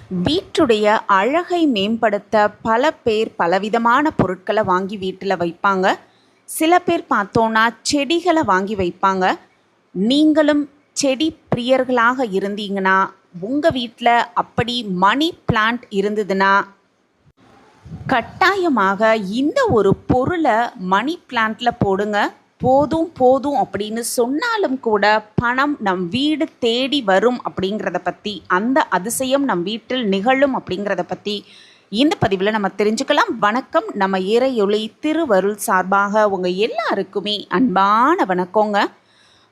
வீட்டுடைய அழகை மேம்படுத்த பல பேர் பலவிதமான பொருட்களை வாங்கி வீட்டில் வைப்பாங்க. சில பேர் பார்த்தோன்னா செடிகளை வாங்கி வைப்பாங்க. நீங்களும் செடி பிரியர்களாக இருந்தீங்கன்னா, உங்கள் வீட்டில் அப்படி மணி பிளான்ட் இருந்ததுன்னா கட்டாயமாக இந்த ஒரு பொருளை மணி பிளான்ட்டில் போடுங்க. போதும் போதும் அப்படின்னு சொன்னாலும் கூட பணம் நம் வீடு தேடி வரும் அப்படிங்கிறத பற்றி, அந்த அதிசயம் நம் வீட்டில் நிகழும் அப்படிங்கிறத பற்றி இந்த பதிவில் நம்ம தெரிஞ்சுக்கலாம். வணக்கம். நம்ம இறையொளி திருவருள் சார்பாக உங்கள் எல்லாருக்குமே அன்பான வணக்கங்க.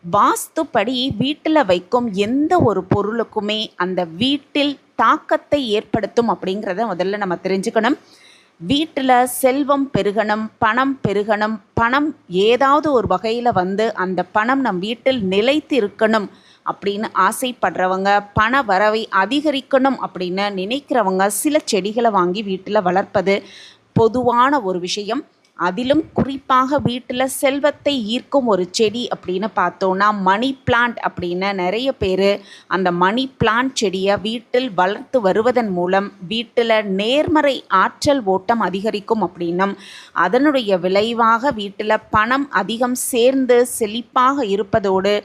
வாஸ்துப்படி வீட்டில் வைக்கும் எந்த ஒரு பொருளுக்குமே அந்த வீட்டில் தாக்கத்தை ஏற்படுத்தும் அப்படிங்கிறத முதல்ல நம்ம தெரிஞ்சுக்கணும். வீட்டில் செல்வம் பெருகணும், பணம் பெருகணும், பணம் ஏதாவது ஒரு வகையில் வந்து அந்த பணம் நம் வீட்டில் நிலைத்து இருக்கணும் அப்படின்னு ஆசைப்படுறவங்க, பண வரவை அதிகரிக்கணும் அப்படின்னு நினைக்கிறவங்க சில செடிகளை வாங்கி வீட்டில் வளர்ப்பது பொதுவான ஒரு விஷயம். அதிலும் குறிப்பாக வீட்டில் செல்வத்தை ஈர்க்கும் ஒரு செடி அப்படின்னு பார்த்தோன்னா மணி பிளான்ட் அப்படின்னு நிறைய பேர் அந்த மணி பிளான்ட் செடியை வீட்டில் வளர்த்து வருவதன் மூலம் வீட்டில் நேர்மறை ஆற்றல் ஓட்டம் அதிகரிக்கும் அப்படின்னும், அதனுடைய விளைவாக வீட்டில் பணம் அதிகம் சேர்ந்து செழிப்பாக இருப்பதோடு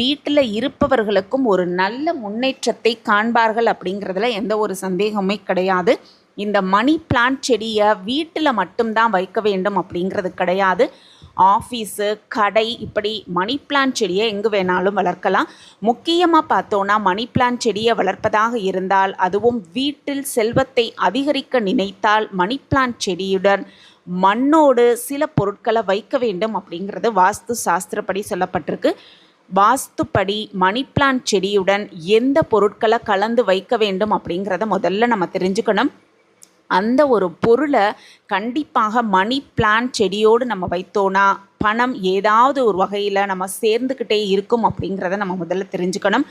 வீட்டில் இருப்பவர்களுக்கும் ஒரு நல்ல முன்னேற்றத்தை காண்பார்கள் அப்படிங்கிறதுல எந்த ஒரு சந்தேகமே கிடையாது. இந்த மணி பிளான்ட் செடியை வீட்டில் மட்டும்தான் வைக்க வேண்டும் அப்படிங்கிறது கிடையாது. ஆஃபீஸு, கடை, இப்படி மணி பிளான்ட் செடியை எங்கு வேணாலும் வளர்க்கலாம். முக்கியமாக பார்த்தோன்னா மணி பிளான்ட் செடியை வளர்ப்பதாக இருந்தால், அதுவும் வீட்டில் செல்வத்தை அதிகரிக்க நினைத்தால் மணி பிளான்ட் செடியுடன் மண்ணோடு சில பொருட்களை வைக்க வேண்டும் அப்படிங்கிறது வாஸ்து சாஸ்திரப்படி சொல்லப்பட்டிருக்கு. வாஸ்துப்படி மணி பிளான்ட் செடியுடன் எந்த பொருட்களை கலந்து வைக்க வேண்டும் அப்படிங்கிறத முதல்ல நம்ம தெரிஞ்சுக்கணும். அந்த ஒரு பொருளை கண்டிப்பாக மணி பிளான்ட் செடியோடு நம்ம வைத்தோன்னா பணம் ஏதாவது ஒரு வகையில் நம்ம சேர்ந்துக்கிட்டே இருக்கும் அப்படிங்கிறத நம்ம முதல்ல தெரிஞ்சுக்கணும்.